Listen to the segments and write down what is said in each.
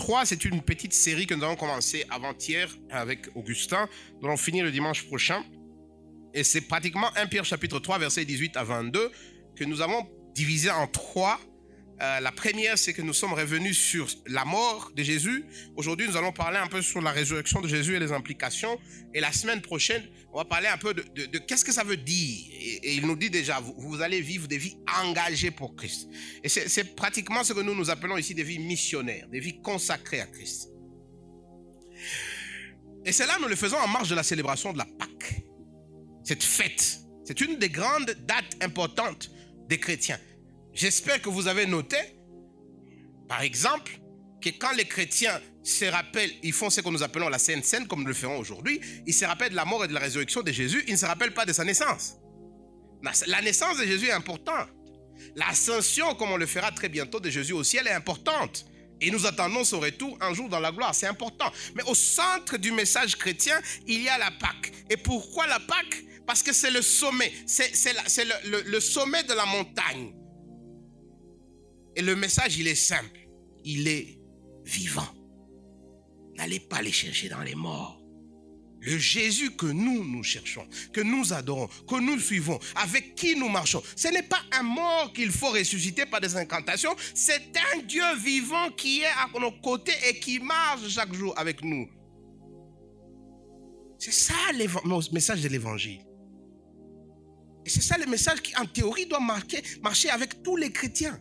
3, c'est une petite série que nous avons commencé avant-hier avec Augustin. Nous allons finir le dimanche prochain. Et c'est pratiquement 1 Pierre chapitre 3, versets 18 à 22, que nous avons divisé en 3. La première, c'est que nous sommes revenus sur la mort de Jésus. Aujourd'hui, nous allons parler un peu sur la résurrection de Jésus et les implications. Et la semaine prochaine, on va parler un peu de qu'est-ce que ça veut dire. Et il nous dit déjà, vous allez vivre des vies engagées pour Christ. Et c'est pratiquement ce que nous appelons ici des vies missionnaires, des vies consacrées à Christ. Et cela, nous le faisons en marge de la célébration de la Pâque. Cette fête, c'est une des grandes dates importantes des chrétiens. J'espère que vous avez noté, par exemple, que quand les chrétiens se rappellent, ils font ce que nous appelons la Sainte Seine, comme nous le ferons aujourd'hui, ils se rappellent de la mort et de la résurrection de Jésus, ils ne se rappellent pas de sa naissance. La naissance de Jésus est importante. L'ascension, comme on le fera très bientôt, de Jésus au ciel est importante. Et nous attendons son retour un jour dans la gloire, c'est important. Mais au centre du message chrétien, il y a la Pâque. Et pourquoi la Pâque? Parce que c'est le sommet, c'est le sommet de la montagne. Et le message, il est simple. Il est vivant. N'allez pas les chercher dans les morts. Le Jésus que nous cherchons, que nous adorons, que nous suivons, avec qui nous marchons, ce n'est pas un mort qu'il faut ressusciter par des incantations. C'est un Dieu vivant qui est à nos côtés et qui marche chaque jour avec nous. C'est ça le message de l'évangile. Et c'est ça le message qui, en théorie, doit marcher avec tous les chrétiens.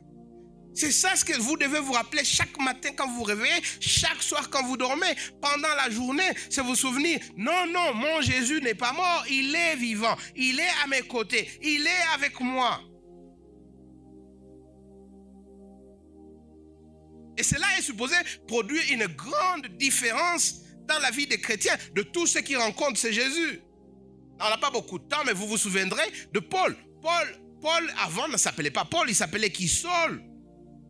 C'est ça ce que vous devez vous rappeler chaque matin quand vous vous réveillez, chaque soir quand vous dormez, pendant la journée, c'est vous souvenir, non, mon Jésus n'est pas mort, il est vivant, il est à mes côtés, il est avec moi. Et cela est supposé produire une grande différence dans la vie des chrétiens, de tous ceux qui rencontrent ce Jésus. On n'a pas beaucoup de temps, mais vous vous souviendrez de Paul. Paul avant ne s'appelait pas Paul, il s'appelait qui? Saul.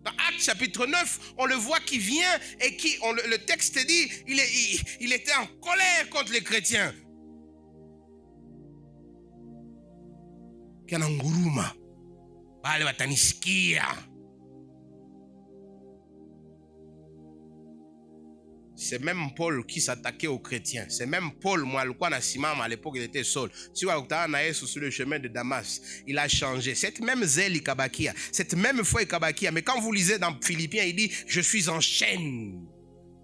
Dans Actes chapitre 9, on le voit qui vient et qui, le texte dit, il était en colère contre les chrétiens. Kananguruma, bale watanisikia. C'est même Paul qui s'attaquait aux chrétiens. C'est même Paul, moi, le à l'époque, il était Saul. Si vous avez sur le chemin de Damas, il a changé. Cette même zèle Ikabakia, cette même foi Ikabakia. Mais quand vous lisez dans Philippiens, il dit, je suis en chaîne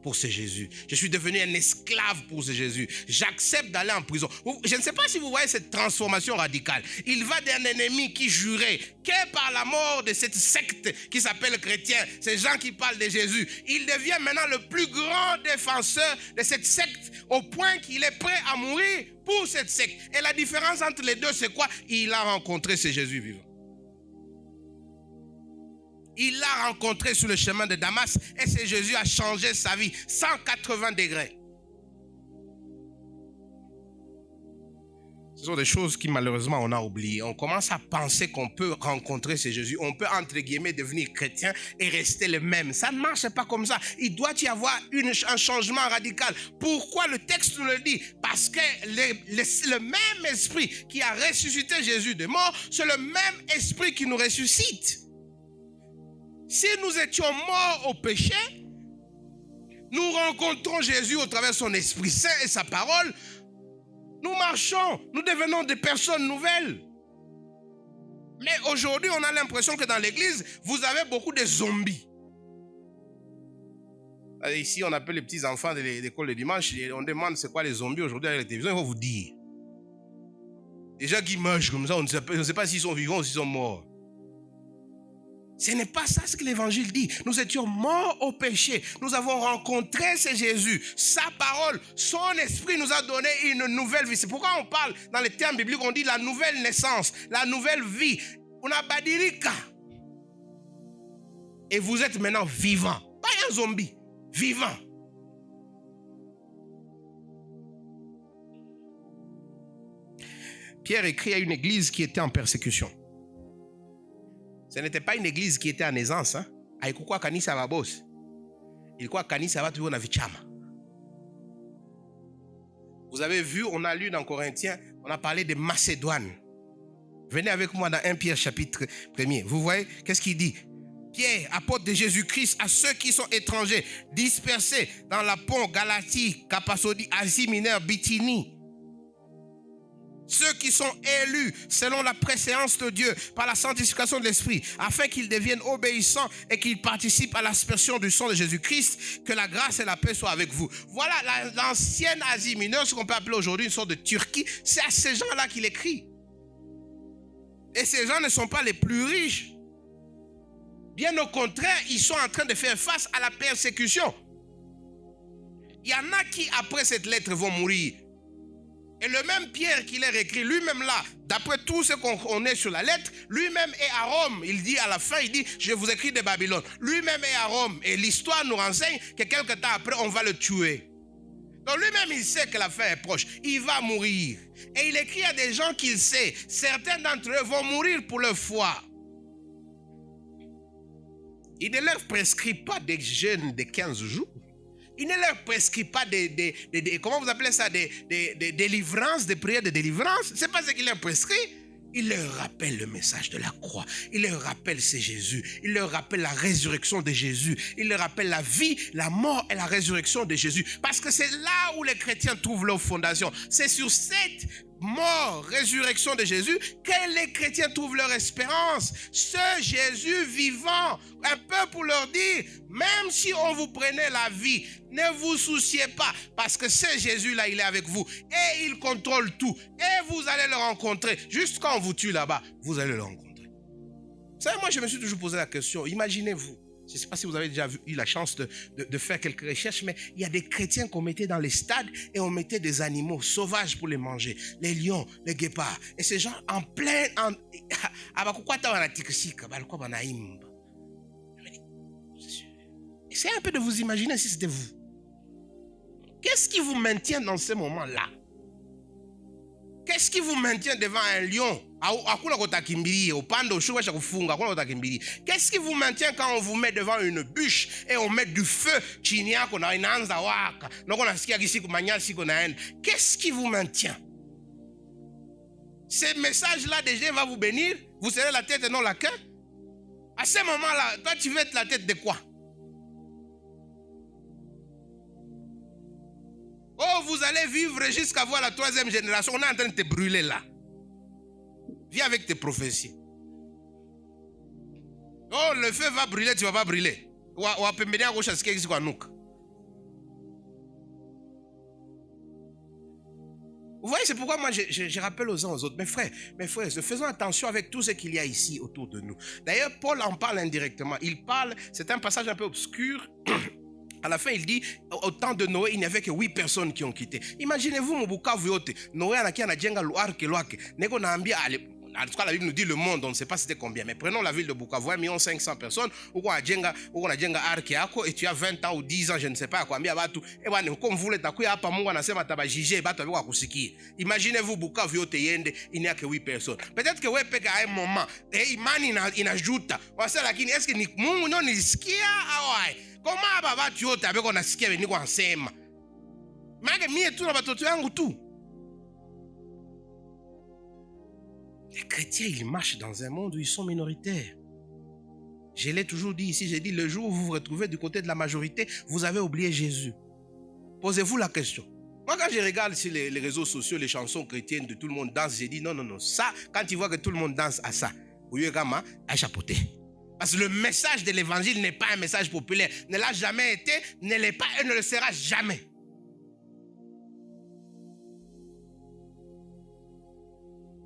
pour ce Jésus. Je suis devenu un esclave pour ce Jésus. J'accepte d'aller en prison. Je ne sais pas si vous voyez cette transformation radicale. Il va d'un ennemi qui jurait que par la mort de cette secte qui s'appelle chrétien, ces gens qui parlent de Jésus, il devient maintenant le plus grand défenseur de cette secte au point qu'il est prêt à mourir pour cette secte. Et la différence entre les deux, c'est quoi? Il a rencontré ce Jésus vivant. Il l'a rencontré sur le chemin de Damas et ce Jésus a changé sa vie 180 degrés. Ce sont des choses qui malheureusement on a oubliées. On commence à penser qu'on peut rencontrer ce Jésus, on peut entre guillemets devenir chrétien et rester le même. Ça ne marche pas comme ça. Il doit y avoir un changement radical. Pourquoi le texte nous le dit? Parce que le même esprit qui a ressuscité Jésus des morts, c'est le même esprit qui nous ressuscite. Si nous étions morts au péché, nous rencontrons Jésus au travers de son Esprit Saint et sa parole. Nous marchons, nous devenons des personnes nouvelles. Mais aujourd'hui, on a l'impression que dans l'église, vous avez beaucoup de zombies. Ici, on appelle les petits enfants de l'école le dimanche, et on demande c'est quoi les zombies aujourd'hui avec la télévision, ils vont vous dire. Les gens qui marchent comme ça, on ne sait pas s'ils sont vivants ou s'ils sont morts. Ce n'est pas ça ce que l'évangile dit. Nous étions morts au péché. Nous avons rencontré ce Jésus. Sa parole, son esprit nous a donné une nouvelle vie. C'est pourquoi on parle dans les termes bibliques, on dit la nouvelle naissance, la nouvelle vie. On a badirika. Et vous êtes maintenant vivant. Pas un zombie, vivant. Pierre écrit à une église qui était en persécution. Ce n'était pas une église qui était en aisance. Haikuwa kanisa la boss. Ilikuwa kanisa watu wana vichama. Vous avez vu, on a lu dans Corinthiens, on a parlé de Macédoine. Venez avec moi dans 1 Pierre chapitre 1er. Vous voyez, qu'est-ce qu'il dit? Pierre, apôtre de Jésus-Christ, à ceux qui sont étrangers, dispersés dans la Pont, Galatie, Cappadocie, Asie mineure, Bithynie. Ceux qui sont élus selon la préséance de Dieu par la sanctification de l'Esprit, afin qu'ils deviennent obéissants et qu'ils participent à l'aspersion du sang de Jésus-Christ, que la grâce et la paix soient avec vous. Voilà l'ancienne Asie mineure, ce qu'on peut appeler aujourd'hui une sorte de Turquie. C'est à ces gens-là qu'il écrit. Et ces gens ne sont pas les plus riches. Bien au contraire, ils sont en train de faire face à la persécution. Il y en a qui, après cette lettre, vont mourir. Et le même Pierre qui l'a écrit, lui-même là, d'après tout ce qu'on est sur la lettre, lui-même est à Rome. Il dit à la fin, il dit, je vous écris de Babylone. Lui-même est à Rome. Et l'histoire nous renseigne que quelque temps après, on va le tuer. Donc lui-même, il sait que la fin est proche. Il va mourir. Et il écrit à des gens qu'il sait. Certains d'entre eux vont mourir pour leur foi. Il ne leur prescrit pas des jeûnes de 15 jours. Il ne leur prescrit pas comment vous appelez ça, des délivrances, des prières de délivrance. Ce n'est pas ce qu'il leur prescrit. Il leur rappelle le message de la croix. Il leur rappelle c'est Jésus. Il leur rappelle la résurrection de Jésus. Il leur rappelle la vie, la mort et la résurrection de Jésus. Parce que c'est là où les chrétiens trouvent leur fondation. C'est sur cette mort, résurrection de Jésus que les chrétiens trouvent leur espérance. Ce Jésus vivant, un peu pour leur dire, même si on vous prenait la vie, ne vous souciez pas, parce que ce Jésus-là, il est avec vous et il contrôle tout. Et vous allez le rencontrer. Juste quand on vous tue là-bas, vous allez le rencontrer. Vous savez, moi, je me suis toujours posé la question, imaginez-vous, je ne sais pas si vous avez déjà eu la chance de faire quelques recherches, mais il y a des chrétiens qu'on mettait dans les stades et on mettait des animaux sauvages pour les manger. Les lions, les guépards. Et ces gens en plein... Essayez un peu de vous imaginer si c'était vous. Qu'est-ce qui vous maintient dans ce moment-là? Qu'est-ce qui vous maintient devant un lion? Qu'est-ce qui vous maintient quand on vous met devant une bûche et on met du feu? Qu'est-ce qui vous maintient? Ce message-là déjà va vous bénir. Vous serez la tête et non la queue. À ce moment-là, toi tu veux être la tête de quoi? Oh, vous allez vivre jusqu'à voir la 3e génération. On est en train de te brûler là. Viens avec tes prophéties. Oh, le feu va brûler, tu ne vas pas brûler. Vous voyez, c'est pourquoi moi je rappelle aux uns aux autres. Mes frères, faisons attention avec tout ce qu'il y a ici autour de nous. D'ailleurs, Paul en parle indirectement. Il parle, c'est un passage un peu obscur. À la fin, il dit, au temps de Noé, il n'y avait que 8 personnes qui ont quitté. Imaginez-vous, Mobukavu yote, Noé a jenga luarke. Neko na ambia, en tout cas, la Bible nous dit le monde, on ne sait pas c'était combien. Mais prenons la ville de Bukavu, 1 500 000 personnes, où on a jenga arke yako, et tu as 20 ans ou 10 ans, je ne sais pas, combien batu. Et voilà, comme vous l'êtes, hapa Mungu anasema tabajije, batu avec kusikia. Imaginez-vous, Bukavu yote yende, il n'y a que 8 personnes. Peut-être que wepeka à un moment, et imani inajuta. Wasa lakini, est-ce que ni Mungu nyo nisikia awai? Comment baba tu yote avec on a sikia venir kwa nsema? Mange mie tu na batoto yangu tu. Les chrétiens, ils marchent dans un monde où ils sont minoritaires. Je l'ai toujours dit ici, j'ai dit, le jour où vous vous retrouvez du côté de la majorité, vous avez oublié Jésus. Posez-vous la question. Moi, quand je regarde sur les réseaux sociaux, les chansons chrétiennes de tout le monde danse, j'ai dit, non, ça, quand tu vois que tout le monde danse à ça, à chapeauter. Parce que le message de l'évangile n'est pas un message populaire, ne l'a jamais été, ne l'est pas et ne le sera jamais.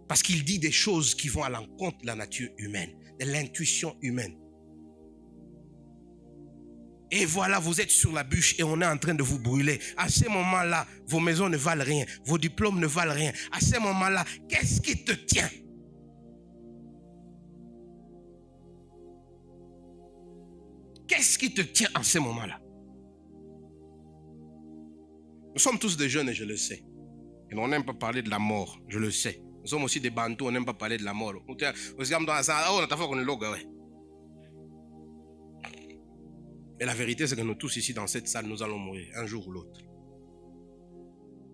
Parce qu'il dit des choses qui vont à l'encontre de la nature humaine, de l'intuition humaine. Et voilà, vous êtes sur la bûche et on est en train de vous brûler. À ce moment-là, vos maisons ne valent rien, vos diplômes ne valent rien. À ce moment-là, qu'est-ce qui te tient? Qu'est-ce qui te tient en ce moment-là? Nous sommes tous des jeunes et je le sais. Et on n'aime pas parler de la mort, je le sais. Nous sommes aussi des bantous, on n'aime pas parler de la mort. Mais la vérité, c'est que nous tous ici dans cette salle, nous allons mourir un jour ou l'autre.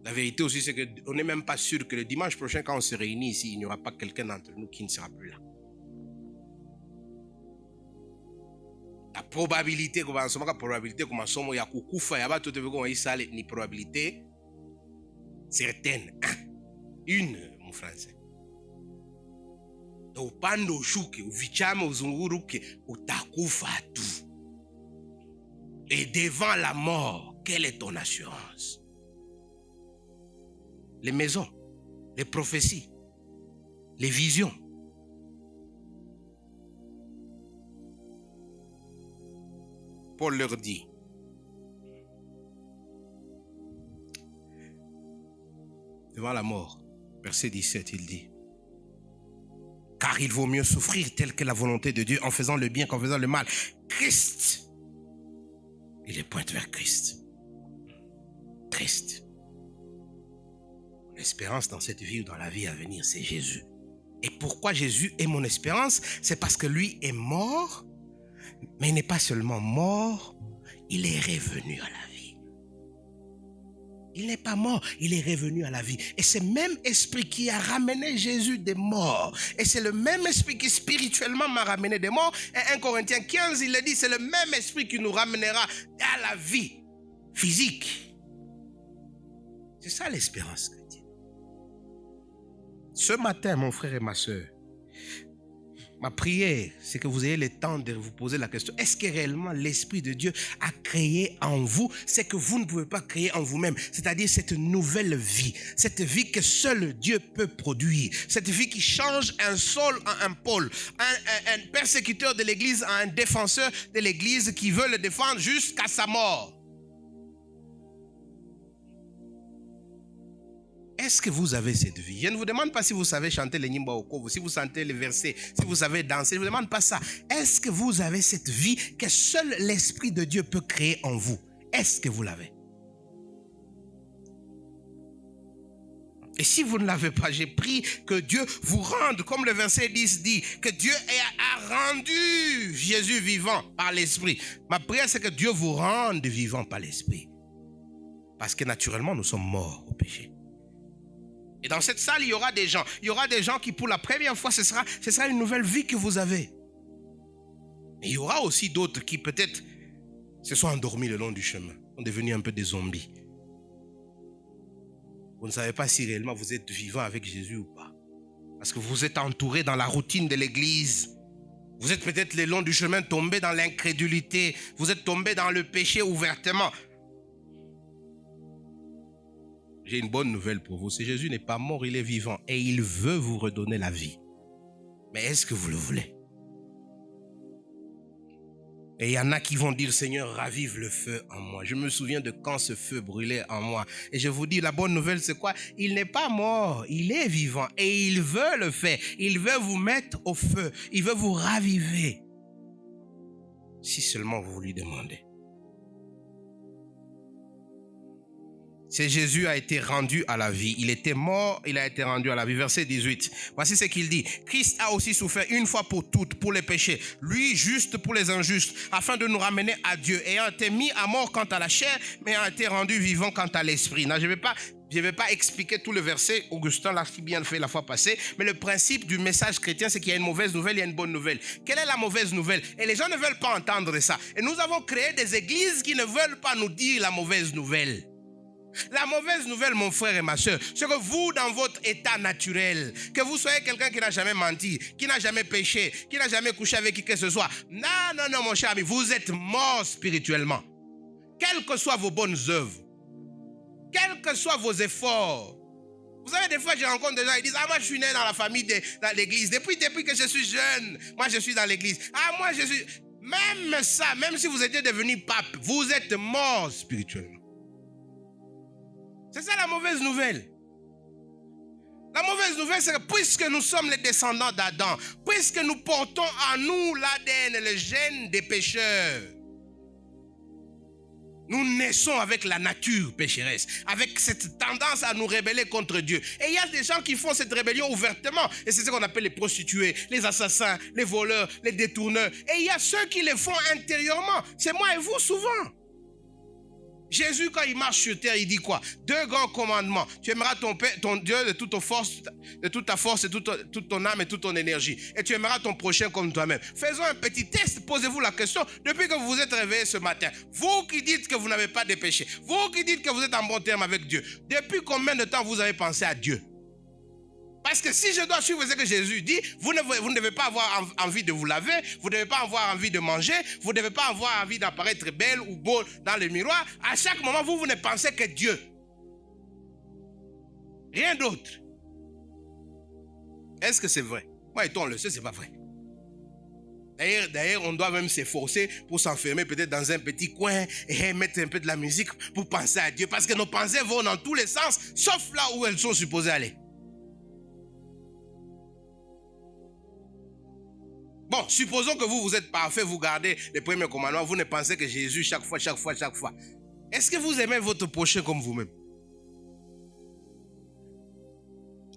La vérité aussi, c'est qu'on n'est même pas sûr que le dimanche prochain, quand on se réunit ici, il n'y aura pas quelqu'un d'entre nous qui ne sera plus là. probabilité comme ya kukufa ya bato te beko isale ni probabilité certaine. Une, mon français. Upande ushuke, uvichame, uzunguruke, utakufa tu. Et devant la mort, quelle est ton assurance? Les maisons, les prophéties, les visions. Paul leur dit, devant la mort, verset 17, il dit, car il vaut mieux souffrir telle que la volonté de Dieu en faisant le bien qu'en faisant le mal. Christ, il est pointe vers Christ. Christ. L'espérance dans cette vie ou dans la vie à venir, c'est Jésus. Et pourquoi Jésus est mon espérance? C'est parce que lui est mort, mais il n'est pas seulement mort, il est revenu à la vie. Il n'est pas mort, il est revenu à la vie. Et c'est le même esprit qui a ramené Jésus des morts. Et c'est le même esprit qui spirituellement m'a ramené des morts. Et 1 Corinthiens 15, il le dit, c'est le même esprit qui nous ramènera à la vie physique. C'est ça l'espérance chrétienne. Ce matin, mon frère et ma soeur, ma prière, c'est que vous ayez le temps de vous poser la question. Est-ce que réellement l'Esprit de Dieu a créé en vous ce que vous ne pouvez pas créer en vous-même? C'est-à-dire cette nouvelle vie. Cette vie que seul Dieu peut produire. Cette vie qui change un Saul en un Paul. Un persécuteur de l'Église en un défenseur de l'Église qui veut le défendre jusqu'à sa mort. Est-ce que vous avez cette vie? Je ne vous demande pas si vous savez chanter les Nyimba Okovo, si vous sentez les versets, si vous savez danser. Je ne vous demande pas ça. Est-ce que vous avez cette vie que seul l'Esprit de Dieu peut créer en vous? Est-ce que vous l'avez? Et si vous ne l'avez pas, j'ai prié que Dieu vous rende, comme le verset 10 dit, que Dieu a rendu Jésus vivant par l'Esprit. Ma prière, c'est que Dieu vous rende vivant par l'Esprit. Parce que naturellement, nous sommes morts au péché. Et dans cette salle, il y aura des gens. Il y aura des gens qui, pour la première fois, ce sera une nouvelle vie que vous avez. Mais il y aura aussi d'autres qui, peut-être, se sont endormis le long du chemin, sont devenus un peu des zombies. Vous ne savez pas si réellement vous êtes vivant avec Jésus ou pas. Parce que vous êtes entouré dans la routine de l'église. Vous êtes peut-être le long du chemin tombé dans l'incrédulité. Vous êtes tombé dans le péché ouvertement. J'ai une bonne nouvelle pour vous. C'est Jésus n'est pas mort, il est vivant. Et il veut vous redonner la vie. Mais est-ce que vous le voulez? Et il y en a qui vont dire, Seigneur, ravive le feu en moi. Je me souviens de quand ce feu brûlait en moi. Et je vous dis, la bonne nouvelle, c'est quoi? Il n'est pas mort, il est vivant. Et il veut le faire. Il veut vous mettre au feu. Il veut vous raviver. Si seulement vous lui demandez. C'est Jésus a été rendu à la vie. Il était mort, il a été rendu à la vie. Verset 18. Voici ce qu'il dit. Christ a aussi souffert une fois pour toutes, pour les péchés. Lui, juste pour les injustes, afin de nous ramener à Dieu. Ayant été mis à mort quant à la chair, mais ayant été rendu vivant quant à l'esprit. Non, je ne vais pas expliquer tout le verset. Augustin l'a si bien fait la fois passée. Mais le principe du message chrétien, c'est qu'il y a une mauvaise nouvelle, il y a une bonne nouvelle. Quelle est la mauvaise nouvelle? Et les gens ne veulent pas entendre ça. Et nous avons créé des églises qui ne veulent pas nous dire la mauvaise nouvelle. La mauvaise nouvelle, mon frère et ma soeur, c'est que vous, dans votre état naturel, que vous soyez quelqu'un qui n'a jamais menti, qui n'a jamais péché, qui n'a jamais couché avec qui que ce soit. Non, mon cher ami, vous êtes mort spirituellement. Quelles que soient vos bonnes œuvres, quels que soient vos efforts. Vous savez, des fois, je rencontre des gens, ils disent, moi, je suis né dans la famille, dans l'église. Depuis que je suis jeune, moi, je suis dans l'église. Moi, je suis... Même ça, même si vous étiez devenu pape, vous êtes mort spirituellement. C'est ça la mauvaise nouvelle. La mauvaise nouvelle, c'est que puisque nous sommes les descendants d'Adam, puisque nous portons en nous l'ADN, le gène des pécheurs, nous naissons avec la nature pécheresse, avec cette tendance à nous rebeller contre Dieu. Et il y a des gens qui font cette rébellion ouvertement. Et c'est ce qu'on appelle les prostituées, les assassins, les voleurs, les détourneurs. Et il y a ceux qui le font intérieurement. C'est moi et vous souvent. Jésus, quand il marche sur terre, il dit quoi? 2 grands commandements. Tu aimeras ton Dieu de toute ta force, et toute ton âme et toute ton énergie. Et tu aimeras ton prochain comme toi-même. Faisons un petit test. Posez-vous la question. Depuis que vous vous êtes réveillé ce matin, vous qui dites que vous n'avez pas de péché, vous qui dites que vous êtes en bon terme avec Dieu, depuis combien de temps vous avez pensé à Dieu? Parce que si je dois suivre ce que Jésus dit, vous ne devez pas avoir envie de vous laver, vous ne devez pas avoir envie de manger, vous ne devez pas avoir envie d'apparaître belle ou beau dans le miroir. À chaque moment, vous ne pensez que Dieu. Rien d'autre. Est-ce que c'est vrai? Moi, et toi, on le sait, c'est pas vrai. D'ailleurs, on doit même s'efforcer pour s'enfermer peut-être dans un petit coin et mettre un peu de la musique pour penser à Dieu. Parce que nos pensées vont dans tous les sens, sauf là où elles sont supposées aller. Bon, supposons que vous êtes parfait, vous gardez les premiers commandements, vous ne pensez que Jésus chaque fois. Est-ce que vous aimez votre prochain comme vous-même?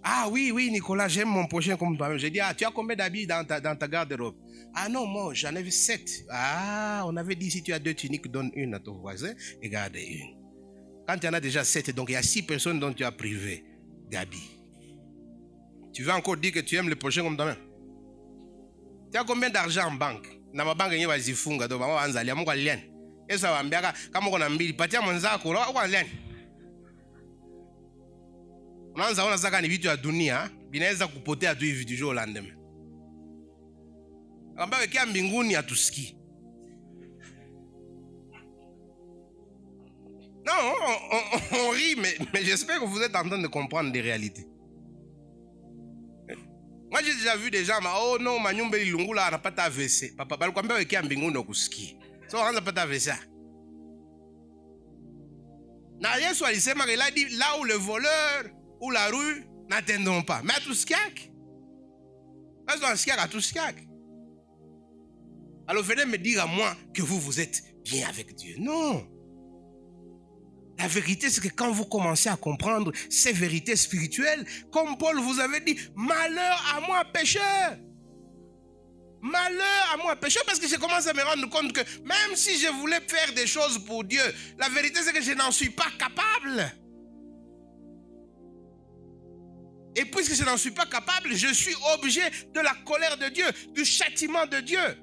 Ah oui, Nicolas, j'aime mon prochain comme toi-même. J'ai dit, tu as combien d'habits dans ta garde-robe? Ah non, moi, j'en avais 7. Ah, on avait dit, si tu as 2 tuniques, donne une à ton voisin et garde une. Quand tu en as déjà 7, donc il y a 6 personnes dont tu as privé d'habits. Tu veux encore dire que tu aimes le prochain comme toi-même? Tu as combien d'argent en banque? Na mabanka yenye bazifunga do mama banzalia mungu aliani. Esa waambiaka kama uko na mbili patia mwenzako uko aliani. Unaanza ona zaka ni vitu ya dunia binaweza kupotea tu hivi du lendemain. Ambaye kia mbinguni hatusikii. Non, on rit, mais j'espère que vous êtes en train de comprendre des réalités. Moi, j'ai déjà vu des gens, oh non, ma nyumba ilungula anapata AVC. Papa, balikwambia wekea mbinguni ukusikie. So, anaanza pata AVC. Na Yesu alisema qu'il a dit, là où le voleur ou la rue n'atteindront pas. Mais à tout ce qu'il y a, à tout ce qu'il y a. Alors, venez me dire à moi que vous êtes bien avec Dieu. Non. La vérité, c'est que quand vous commencez à comprendre ces vérités spirituelles, comme Paul vous avait dit, malheur à moi pécheur. Malheur à moi pécheur, parce que je commence à me rendre compte que même si je voulais faire des choses pour Dieu, la vérité, c'est que je n'en suis pas capable. Et puisque je n'en suis pas capable, je suis objet de la colère de Dieu, du châtiment de Dieu.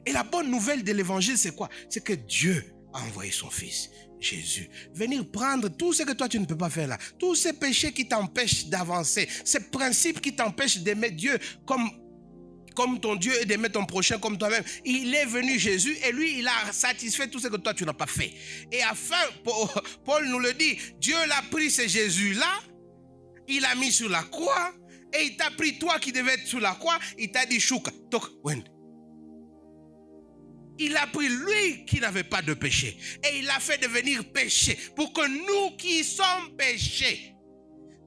Et la bonne nouvelle de l'évangile, c'est quoi? C'est que Dieu a envoyé son fils, Jésus, venir prendre tout ce que toi tu ne peux pas faire là, tous ces péchés qui t'empêchent d'avancer, ces principes qui t'empêchent d'aimer Dieu comme ton Dieu et d'aimer ton prochain comme toi-même. Il est venu Jésus et lui il a satisfait tout ce que toi tu n'as pas fait. Et afin, Paul nous le dit, Dieu l'a pris ce Jésus-là, il l'a mis sur la croix et il t'a pris toi qui devais être sur la croix, il t'a dit Chouka, tok, wend. Il a pris lui qui n'avait pas de péché et il l'a fait devenir péché pour que nous qui sommes péchés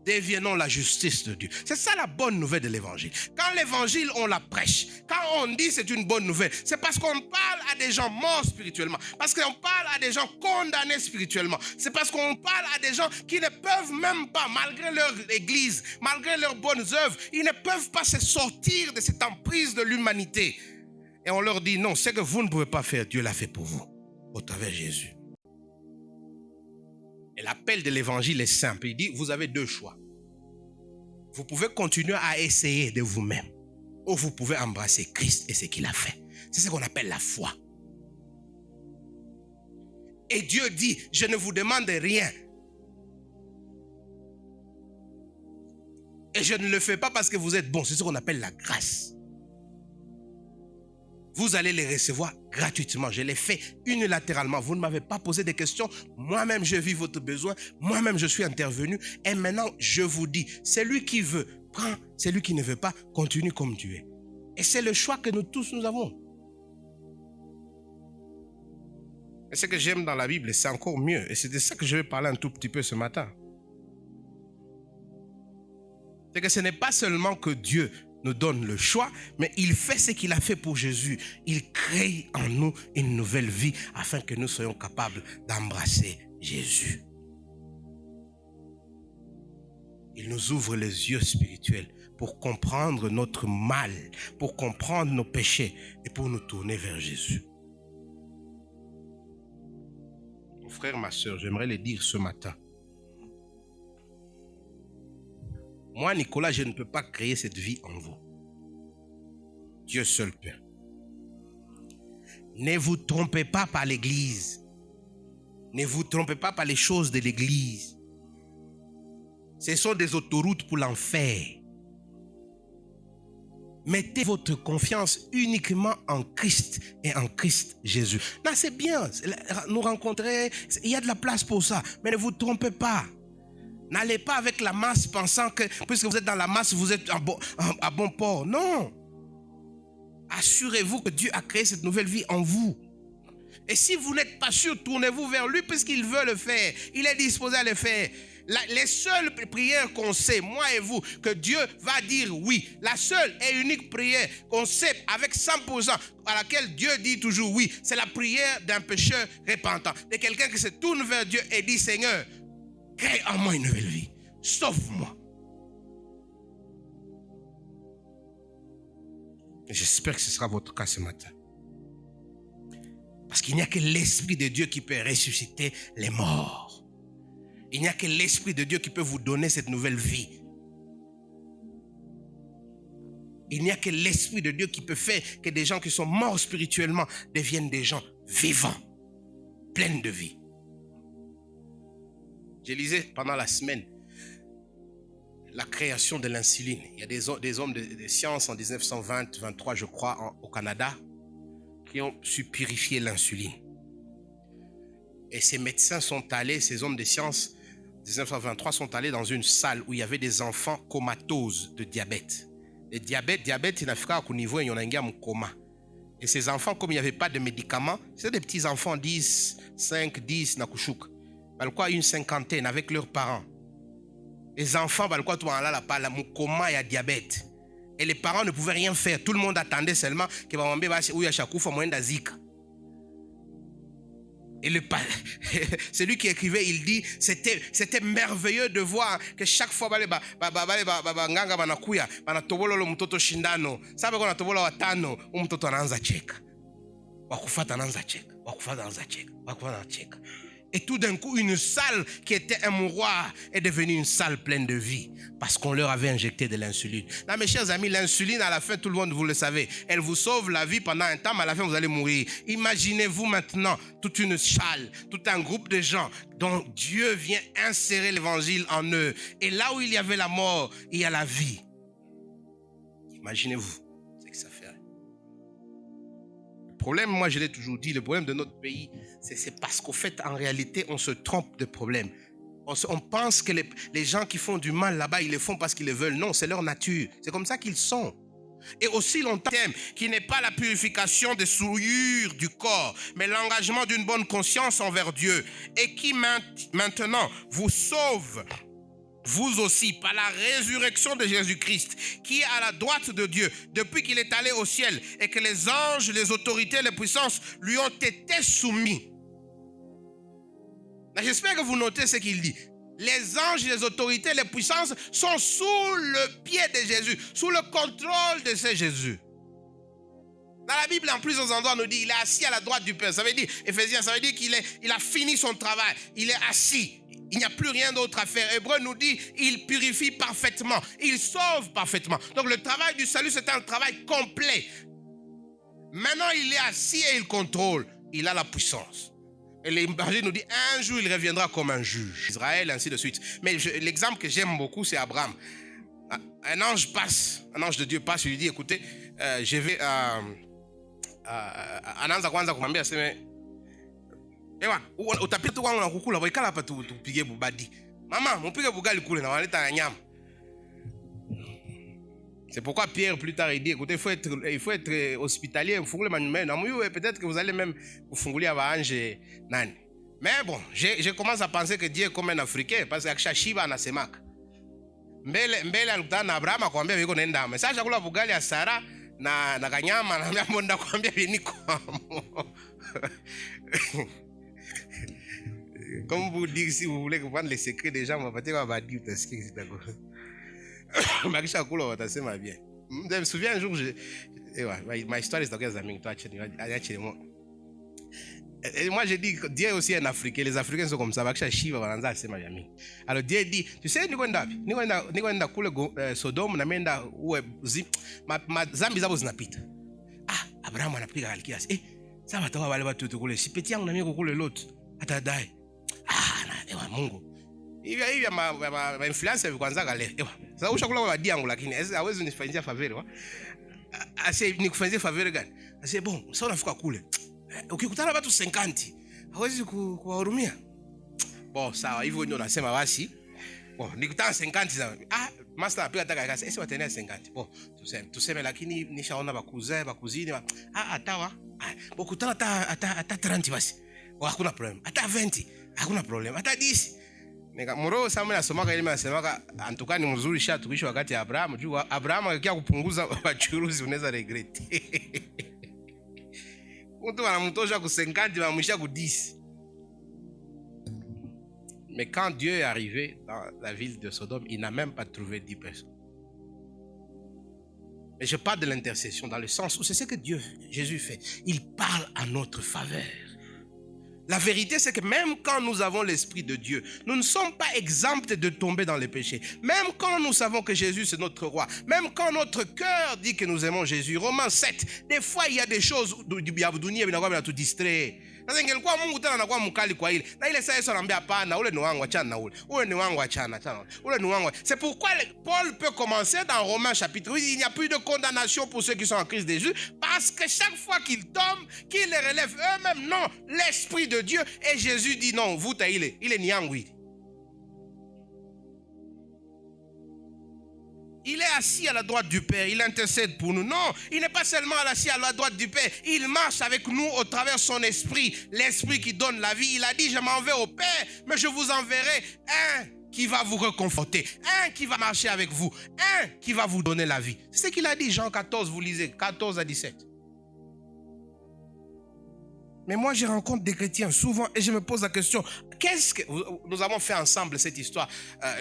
deviennons la justice de Dieu. C'est ça la bonne nouvelle de l'évangile. Quand l'évangile on la prêche, quand on dit c'est une bonne nouvelle, c'est parce qu'on parle à des gens morts spirituellement, parce qu'on parle à des gens condamnés spirituellement, c'est parce qu'on parle à des gens qui ne peuvent même pas, malgré leur église, malgré leurs bonnes œuvres, ils ne peuvent pas se sortir de cette emprise de l'humanité. Et on leur dit, non, ce que vous ne pouvez pas faire, Dieu l'a fait pour vous, au travers de Jésus. Et l'appel de l'évangile est simple. Il dit, vous avez 2 choix. Vous pouvez continuer à essayer de vous-même, ou vous pouvez embrasser Christ et ce qu'il a fait. C'est ce qu'on appelle la foi. Et Dieu dit, je ne vous demande rien. Et je ne le fais pas parce que vous êtes bon. C'est ce qu'on appelle la grâce. Vous allez les recevoir gratuitement. Je l'ai fait unilatéralement. Vous ne m'avez pas posé de questions. Moi-même, je vis votre besoin. Moi-même, je suis intervenu. Et maintenant, je vous dis, celui qui veut, prend. Celui qui ne veut pas, continue comme tu es. Et c'est le choix que nous tous, nous avons. Et ce que j'aime dans la Bible, c'est encore mieux. Et c'est de ça que je vais parler un tout petit peu ce matin. C'est que ce n'est pas seulement que Dieu nous donne le choix, mais il fait ce qu'il a fait pour Jésus. Il crée en nous une nouvelle vie afin que nous soyons capables d'embrasser Jésus. Il nous ouvre les yeux spirituels pour comprendre notre mal, pour comprendre nos péchés et pour nous tourner vers Jésus. Mon frère, ma soeur, j'aimerais le dire ce matin. Moi, Nicolas, je ne peux pas créer cette vie en vous. Dieu seul peut. Ne vous trompez pas par l'église. Ne vous trompez pas par les choses de l'église. Ce sont des autoroutes pour l'enfer. Mettez votre confiance uniquement en Christ et en Christ Jésus. Là, c'est bien. Nous rencontrer, il y a de la place pour ça. Mais ne vous trompez pas. N'allez pas avec la masse pensant que, puisque vous êtes dans la masse, vous êtes à bon port. Non. Assurez-vous que Dieu a créé cette nouvelle vie en vous. Et si vous n'êtes pas sûr, tournez-vous vers lui puisqu'il veut le faire. Il est disposé à le faire. Les seules prières qu'on sait, moi et vous, que Dieu va dire oui. La seule et unique prière qu'on sait avec 100% à laquelle Dieu dit toujours oui, c'est la prière d'un pécheur repentant. De quelqu'un qui se tourne vers Dieu et dit, Seigneur, crée en moi une nouvelle vie. Sauve-moi. J'espère que ce sera votre cas ce matin. Parce qu'il n'y a que l'Esprit de Dieu qui peut ressusciter les morts. Il n'y a que l'Esprit de Dieu qui peut vous donner cette nouvelle vie. Il n'y a que l'Esprit de Dieu qui peut faire que des gens qui sont morts spirituellement deviennent des gens vivants, pleins de vie. Je lisais pendant la semaine la création de l'insuline. Il y a des hommes de science en 1920-23, je crois, au Canada, qui ont su purifier l'insuline. Et ces médecins sont allés, ces hommes de science, en 1923, sont allés dans une salle où il y avait des enfants comatoses de diabète. Le diabète, il a fait qu'au niveau, il y en a un coma. Et ces enfants, comme il n'y avait pas de médicaments, c'est des petits enfants, 10, 5, 10, nakushuk. Une cinquantaine avec leurs parents. Les enfants, le coma et diabète. Et les parents ne pouvaient rien faire. Tout le monde attendait seulement que et celui qui écrivait, il dit, c'était merveilleux de voir que chaque fois et tout d'un coup, une salle qui était un mouroir est devenue une salle pleine de vie parce qu'on leur avait injecté de l'insuline. Là, mes chers amis, l'insuline, à la fin, tout le monde, vous le savez, elle vous sauve la vie pendant un temps, mais à la fin, vous allez mourir. Imaginez-vous maintenant toute une salle, tout un groupe de gens dont Dieu vient insérer l'évangile en eux. Et là où il y avait la mort, il y a la vie. Imaginez-vous ce que ça fait. Le problème, moi je l'ai toujours dit, le problème de notre pays, c'est parce qu'au fait, en réalité, on se trompe de problème. On pense que les gens qui font du mal là-bas, ils le font parce qu'ils le veulent. Non, c'est leur nature. C'est comme ça qu'ils sont. Et aussi longtemps qui n'est pas la purification des souillures du corps, mais l'engagement d'une bonne conscience envers Dieu, et qui maintenant vous sauve, vous aussi, par la résurrection de Jésus-Christ, qui est à la droite de Dieu, depuis qu'il est allé au ciel, et que les anges, les autorités, les puissances lui ont été soumis. J'espère que vous notez ce qu'il dit. Les anges, les autorités, les puissances sont sous le pied de Jésus, sous le contrôle de ce Jésus. Dans la Bible, en plusieurs endroits, on nous dit qu'il est assis à la droite du Père. Ça veut dire, Éphésiens, ça veut dire qu'il a fini son travail. Il est assis. Il n'y a plus rien d'autre à faire. Hébreu nous dit, il purifie parfaitement. Il sauve parfaitement. Donc le travail du salut, c'est un travail complet. Maintenant, il est assis et il contrôle. Il a la puissance. Et l'Évangile nous dit, un jour, il reviendra comme un juge. Israël, ainsi de suite. Mais l'exemple que j'aime beaucoup, c'est Abraham. Un ange passe, un ange de Dieu passe, il lui dit, écoutez, je vais... anaanza kwanza kumwambia aseme ewa utapita tu kwangu na kukula waikala hapa tupige bubadi mama mpige bugali kule na waleta na nyama. C'est pourquoi Pierre plus tard il dit écoutez il faut être hospitalier mfungule manyumba na muyue peut-être que vous allez même kufungulia baanje nani. Mais bon, je commence à penser que Dieu est comme un Africain parce que akishashiba anasemaka mbele alikutana na Abraham akwambia yuko naenda mais sasa chakula bugali ya Sara na kanyama na mimi ndio nakwambia niko. Comme vous dites, si vous voulez comprendre les secrets des gens, on va pas dire parce que c'est d'accord. Marisha Kula va t'asseoir bien. Je me souviens un jour, ma histoire est d'accord avec toi, actually. Et moi, j'ai dit que Dieu est aussi un Africain. Les Africains sont comme ça. Alors Dieu dit, tu sais, Nikwenda kule Sodome, namenda uwe zambi zabo zinapita. Abraham anapiga Kalkias. Sasa watawa wale watu kule. Si peti yangu na mimi kule Lot. Atadai. Ewa Mungu. Hivi ma influence kwanza kale. Ewa. Sasa ushakula kwa badi yangu lakini hawezi nifanyia favor. Ase nikufanyia favor gani? Ase bon, sasa unafika kule. Ukikutana watu 50, hawezi kuwahurumia. Bon, sawa, hivyo ndio nasema basi. Bon, nikutana 50 za. Master apika taka kasi. Ese watenea 50. Bon, tuseme lakini nishaona bakuzini. Atawa. Ukutana hata 30 basi. Hakuna problem. Hata 20, hakuna problem. Hata 10. Moro sama nasomaka ile nasemaka antukani mzuri sha tukishi wakati ya Abraham. Juu Abraham akikia kupunguza wachuruzi unaweza regret. Mais quand Dieu est arrivé dans la ville de Sodome, il n'a même pas trouvé 10 personnes. Mais je parle de l'intercession dans le sens où c'est ce que Jésus fait. Il parle à notre faveur. La vérité, c'est que même quand nous avons l'Esprit de Dieu, nous ne sommes pas exemptés de tomber dans les péchés. Même quand nous savons que Jésus, c'est notre roi. Même quand notre cœur dit que nous aimons Jésus. Romains 7, des fois, il y a des choses où il y a tout distrait. C'est pourquoi Paul peut commencer dans Romains chapitre 8. Il n'y a plus de condamnation pour ceux qui sont en Christ Jésus. Parce que chaque fois qu'ils tombent, qu'ils les relèvent eux-mêmes, non, l'Esprit de Dieu. Et Jésus dit non, vous, il est niangui. Il est assis à la droite du Père, il intercède pour nous. Non, il n'est pas seulement assis à la droite du Père, il marche avec nous au travers de son esprit, l'esprit qui donne la vie. Il a dit, je m'en vais au Père, mais je vous enverrai un qui va vous réconforter, un qui va marcher avec vous, un qui va vous donner la vie. C'est ce qu'il a dit, Jean 14, vous lisez, 14 à 17. Mais moi, je rencontre des chrétiens souvent et je me pose la question, qu'est-ce que... Nous avons fait ensemble cette histoire,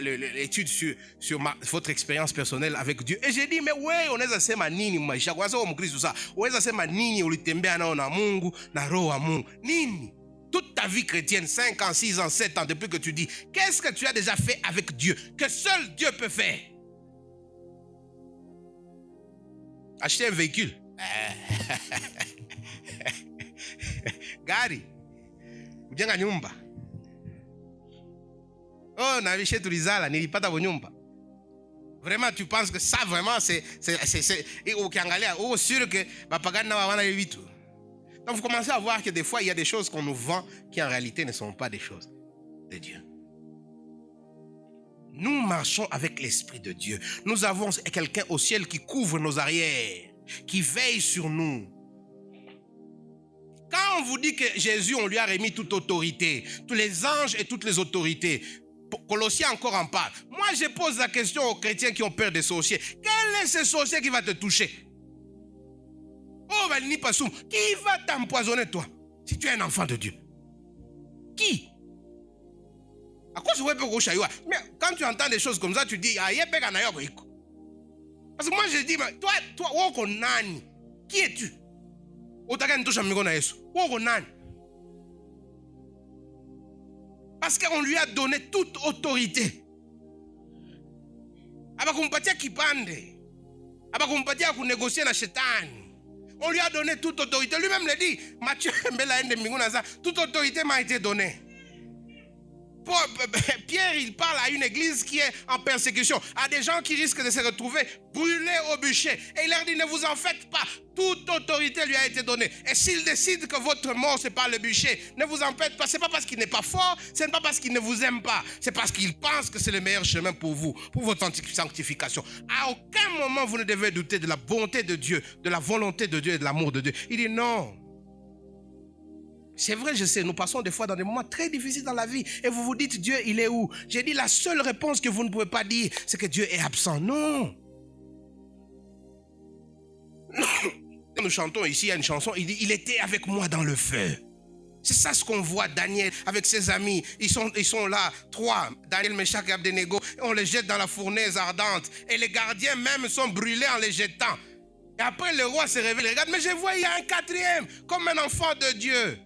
l'étude sur votre expérience personnelle avec Dieu. Et j'ai dit, mais ouais, unaweza sema nini maisha kwa sababu mkristo sasa, unaweza sema nini ulitembea nao na Mungu, na roho wa Mungu. Nini? Toute ta vie chrétienne, 5 ans, 6 ans, 7 ans, depuis que tu dis, qu'est-ce que tu as déjà fait avec Dieu, que seul Dieu peut faire? Acheter un véhicule. Gari, kujenga nyumba. Na vishe tulizala nilipata nyumba. Vraiment tu penses que ça vraiment c'est ukiangalia uko sûr que bapagani na wana vitu. Donc vous commencez à voir que des fois il y a des choses qu'on nous vend qui en réalité ne sont pas des choses de Dieu. Nous marchons avec l'Esprit de Dieu. Nous avons quelqu'un au ciel qui couvre nos arrières, qui veille sur nous. Quand on vous dit que Jésus, on lui a remis toute autorité, tous les anges et toutes les autorités, Colossiens encore en parle. Moi, je pose la question aux chrétiens qui ont peur des sorciers. Quel est ce sorcier qui va te toucher? Oh, Valini Passoum, qui va t'empoisonner toi, si tu es un enfant de Dieu? Qui? À cause de mais quand tu entends des choses comme ça, tu dis, parce que moi, je dis, toi, qui es-tu? Parce qu'on lui a donné toute autorité. On lui a donné toute autorité. Lui-même le dit. Matthieu, toute autorité m'a été donnée. Pierre, il parle à une église qui est en persécution, à des gens qui risquent de se retrouver brûlés au bûcher. Et il leur dit, ne vous en faites pas. Toute autorité lui a été donnée. Et s'il décide que votre mort, c'est pas le bûcher, ne vous en faites pas. C'est pas parce qu'il n'est pas fort, c'est pas parce qu'il ne vous aime pas. C'est parce qu'il pense que c'est le meilleur chemin pour vous, pour votre sanctification. À aucun moment, vous ne devez douter de la bonté de Dieu, de la volonté de Dieu et de l'amour de Dieu. Il dit non. C'est vrai, je sais, nous passons des fois dans des moments très difficiles dans la vie et vous vous dites, Dieu, il est où? J'ai dit, la seule réponse que vous ne pouvez pas dire, c'est que Dieu est absent. Non. Nous chantons ici, il y a une chanson, il dit, il était avec moi dans le feu. C'est ça ce qu'on voit, Daniel, avec ses amis. Ils sont là, 3, Daniel, Meshach et Abednego. On les jette dans la fournaise ardente. Et les gardiens même sont brûlés en les jetant. Et après, le roi se réveille. Regarde, mais je vois, il y a un 4e, comme un enfant de Dieu.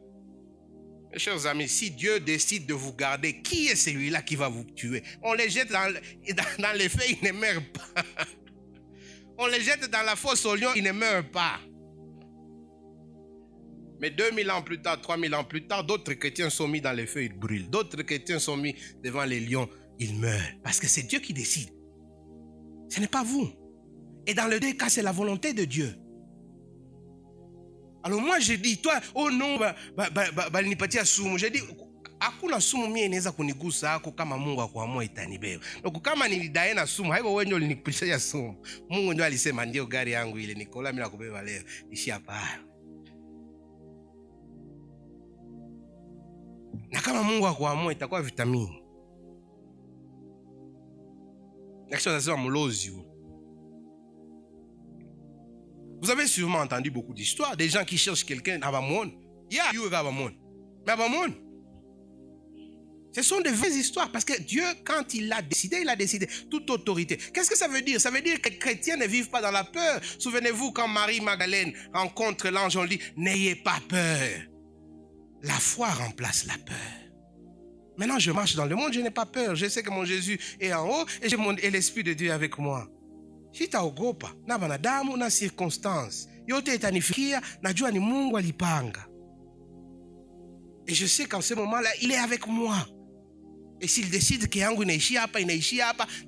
Mes chers amis, si Dieu décide de vous garder, qui est celui-là qui va vous tuer? On les jette dans les feux, ils ne meurent pas. On les jette dans la fosse aux lions, ils ne meurent pas. Mais 2000 ans plus tard, 3000 ans plus tard, d'autres chrétiens sont mis dans les feux, ils brûlent. D'autres chrétiens sont mis devant les lions, ils meurent. Parce que c'est Dieu qui décide. Ce n'est pas vous. Et dans le deux cas, c'est la volonté de Dieu. Alors moi, je dis, toi, oh non, nipatia sumu. Je dis, hakuna sumu mie inaweza kunigusa hako kama Mungu akuamua itanibeba. Donc kama nilidae na sumu, haiko wewe ndio ulinipisha sumu. Mungu ndio alisema ndio gari yangu ile Nikola mimi nakubeba leo. Ishi hapa. Na kama Mungu akuamua itakuwa vitamini. Nakisha nasema mlozi. Vous avez sûrement entendu beaucoup d'histoires, des gens qui cherchent quelqu'un à Bamon. Yeah, you à Bamon. Mais à Bamon, ce sont de vraies histoires parce que Dieu, quand il a décidé toute autorité. Qu'est-ce que ça veut dire? Ça veut dire que les chrétiens ne vivent pas dans la peur. Souvenez-vous quand Marie-Magdalène rencontre l'ange, on dit, n'ayez pas peur. La foi remplace la peur. Maintenant, je marche dans le monde, je n'ai pas peur. Je sais que mon Jésus est en haut et l'Esprit de Dieu est avec moi. Sitaogopa na wanadamu na circonstance yote itanifikia, najua ni Mungu alipanga. Et je sais qu'en ce moment-là, il est avec moi. Et s'il décide que yangu inaishi hapa,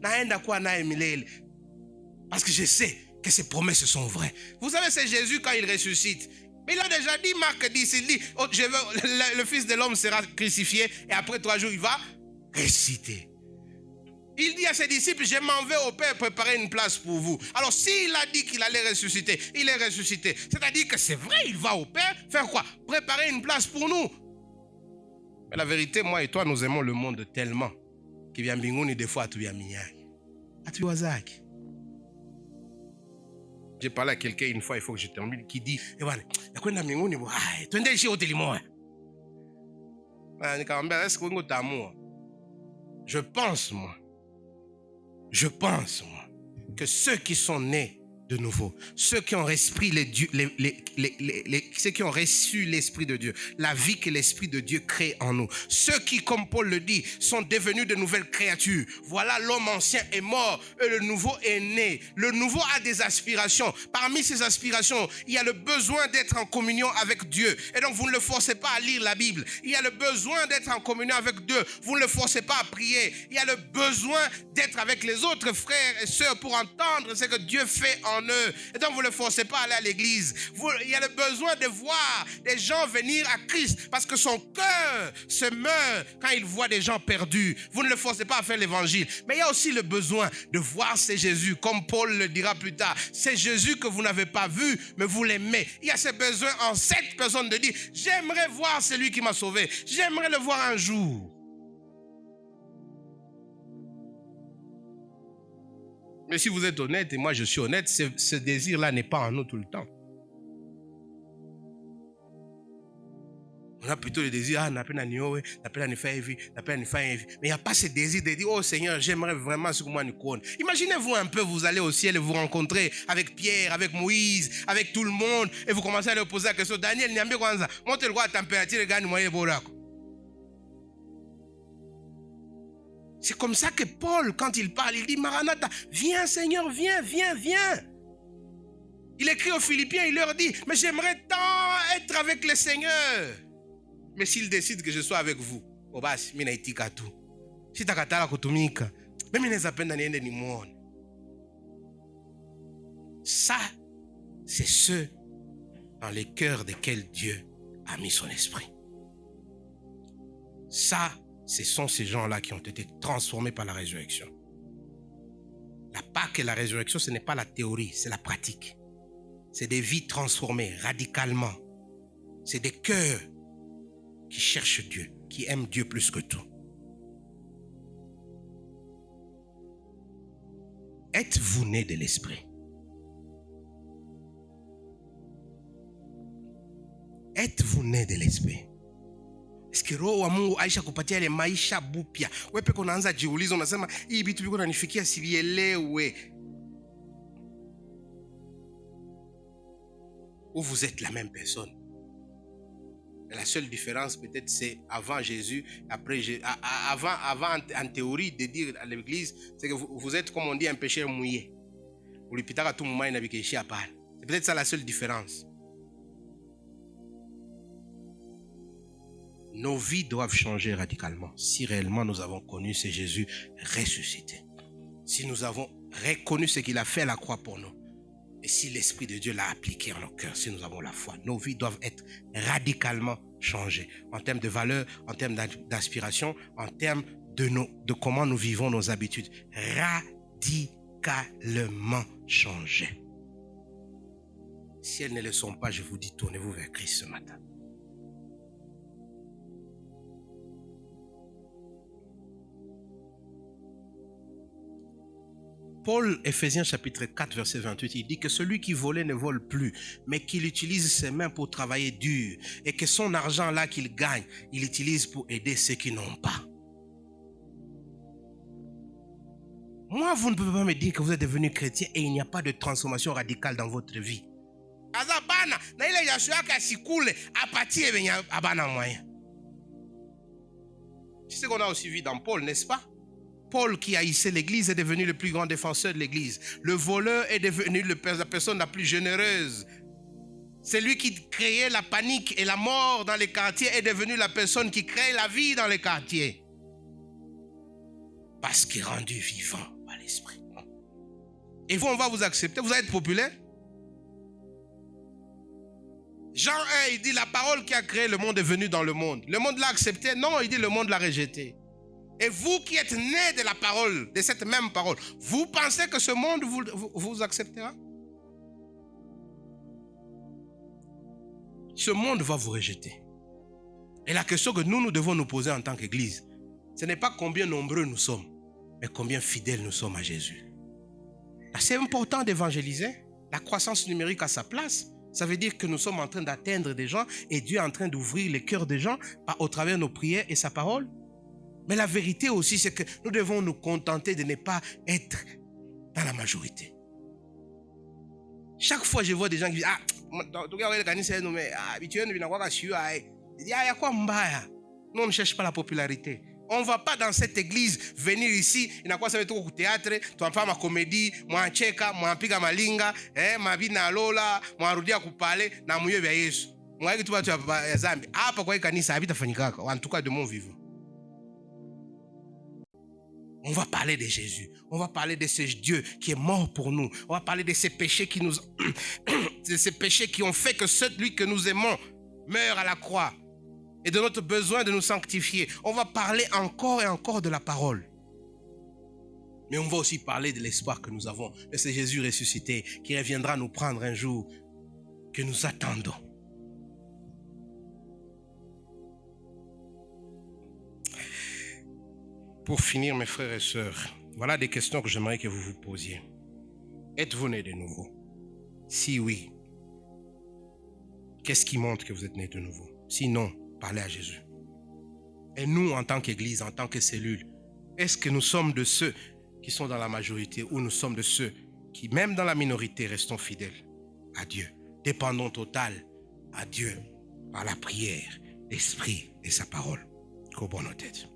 naenda kuwa naye milele. Parce que je sais que ses promesses sont vraies. Vous savez, c'est Jésus quand il ressuscite. Mais il a déjà dit, Marc 10, il dit, oh, le Fils de l'homme sera crucifié et après 3 jours, il va ressusciter. Il dit à ses disciples, je m'en vais au Père préparer une place pour vous. Alors s'il a dit qu'il allait ressusciter, il est ressuscité. C'est-à-dire que c'est vrai, il va au Père faire quoi? Préparer une place pour nous. Mais la vérité, moi et toi, nous aimons le monde tellement qu'il vient mbinguni des fois atuwazaki. J'ai parlé à quelqu'un une fois, il faut que je termine, qui dit, yakwenda mbinguni, twende ishi hoteli moja. Nikamwambia, est-ce que wewe utaamua? Je pense, moi, que ceux qui sont nés de nouveau, ceux qui ont reçu l'Esprit de Dieu, la vie que l'Esprit de Dieu crée en nous, ceux qui, comme Paul le dit, sont devenus de nouvelles créatures. Voilà, l'homme ancien est mort et le nouveau est né. Le nouveau a des aspirations. Parmi ces aspirations, il y a le besoin d'être en communion avec Dieu. Et donc, vous ne le forcez pas à lire la Bible. Il y a le besoin d'être en communion avec Dieu. Vous ne le forcez pas à prier. Il y a le besoin d'être avec les autres frères et sœurs pour entendre ce que Dieu fait en eux. Et donc, vous ne le forcez pas à aller à l'église. Il y a le besoin de voir des gens venir à Christ parce que son cœur se meurt quand il voit des gens perdus. Vous ne le forcez pas à faire l'évangile. Mais il y a aussi le besoin de voir c'est Jésus, comme Paul le dira plus tard. C'est Jésus que vous n'avez pas vu, mais vous l'aimez. Il y a ce besoin en cette personne de dire, j'aimerais voir celui qui m'a sauvé. J'aimerais le voir un jour. Mais si vous êtes honnête, et moi je suis honnête, ce désir-là n'est pas en nous tout le temps. On a plutôt le désir, mais il n'y a pas ce désir de dire, oh Seigneur, j'aimerais vraiment ce que moi nous connais. Imaginez-vous un peu, vous allez au ciel et vous rencontrez avec Pierre, avec Moïse, avec tout le monde, et vous commencez à leur poser la question, Daniel, niambie kwanza, monte le température gani moye borako. C'est comme ça que Paul, quand il parle, il dit, Maranatha, viens Seigneur, viens. Il écrit aux Philippiens, il leur dit, mais j'aimerais tant être avec le Seigneur. Mais s'il décide que je sois avec vous, obasi, mina itika tu. Si takatala kutumika, mimi nezapenda niende nimuone. Ça, c'est ceux dans les cœurs desquels Dieu a mis son esprit. Ça, ce sont ces gens-là qui ont été transformés par la résurrection. La Pâque et la résurrection, ce n'est pas la théorie, c'est la pratique. C'est des vies transformées radicalement. C'est des cœurs qui cherchent Dieu, qui aiment Dieu plus que tout. Êtes-vous né de l'esprit? Êtes-vous né de l'esprit? Est-ce que roho wa Mungu aisha kupatia ile maisha bupya? Wewe peke unaanza jiuliza, unasema hii vitu viko nanifikia sivielewe. Ou vous êtes la même personne? La seule différence peut-être c'est avant Jésus, après Jésus. Avant en théorie de dire à l'église, c'est que vous êtes comme on dit un pécheur mouillé. C'est peut-être ça la seule différence. Nos vies doivent changer radicalement si réellement nous avons connu ce Jésus ressuscité. Si nous avons reconnu ce qu'il a fait à la croix pour nous. Et si l'Esprit de Dieu l'a appliqué en nos cœurs, si nous avons la foi, nos vies doivent être radicalement changées. En termes de valeur, en termes d'aspiration, en termes de comment nous vivons nos habitudes. Radicalement changées. Si elles ne le sont pas, je vous dis, tournez-vous vers Christ ce matin. Paul, Éphésiens chapitre 4, verset 28, il dit que celui qui volait ne vole plus, mais qu'il utilise ses mains pour travailler dur, et que son argent là qu'il gagne, il l'utilise pour aider ceux qui n'ont pas. Moi, vous ne pouvez pas me dire que vous êtes devenu chrétien et il n'y a pas de transformation radicale dans votre vie. C'est ce qu'on a aussi vu dans Paul, n'est-ce pas? Paul qui haïssait l'église est devenu le plus grand défenseur de l'église. Le voleur est devenu la personne la plus généreuse. Celui qui créait la panique et la mort dans les quartiers est devenu la personne qui crée la vie dans les quartiers. Parce qu'il est rendu vivant par l'esprit. Et vous, on va vous accepter, vous allez être populaire. Jean 1, il dit la parole qui a créé le monde est venue dans le monde. Le monde l'a accepté? Non, il dit le monde l'a rejeté. Et vous qui êtes nés de la parole, de cette même parole, vous pensez que ce monde vous acceptera? Ce monde va vous rejeter. Et la question que nous devons nous poser en tant qu'Église, ce n'est pas combien nombreux nous sommes, mais combien fidèles nous sommes à Jésus. C'est important d'évangéliser. La croissance numérique a sa place. Ça veut dire que nous sommes en train d'atteindre des gens et Dieu est en train d'ouvrir les cœurs des gens au travers de nos prières et sa parole. Mais la vérité aussi, c'est que nous devons nous contenter de ne pas être dans la majorité. Chaque fois, je vois des gens qui disent nous, on ne cherche pas la popularité. On ne va pas dans cette église venir ici, inakuwa sabe tuko théâtre, tunafanya ma comédie, mwancheka, mwapiga malinga, mabina alola, mwarudia kupale na muyo vya Yesu. Mwaki tu watu ya zambi. Hapa kwa kanisa habitafanyikaka, en tout cas de mon vivant. On va parler de Jésus. On va parler de ce Dieu qui est mort pour nous. On va parler de ces péchés qui nous de ces péchés qui ont fait que celui que nous aimons meurt à la croix. Et de notre besoin de nous sanctifier. On va parler encore et encore de la parole. Mais on va aussi parler de l'espoir que nous avons, de ce Jésus ressuscité qui reviendra nous prendre un jour que nous attendons. Pour finir, mes frères et sœurs, voilà des questions que j'aimerais que vous vous posiez. Êtes-vous né de nouveau? Si oui, qu'est-ce qui montre que vous êtes né de nouveau? Sinon, parlez à Jésus. Et nous, en tant qu'Église, en tant que cellule, est-ce que nous sommes de ceux qui sont dans la majorité ou nous sommes de ceux qui, même dans la minorité, restons fidèles à Dieu, dépendons total à Dieu par la prière, l'esprit et sa parole? Qu'au bon nos têtes.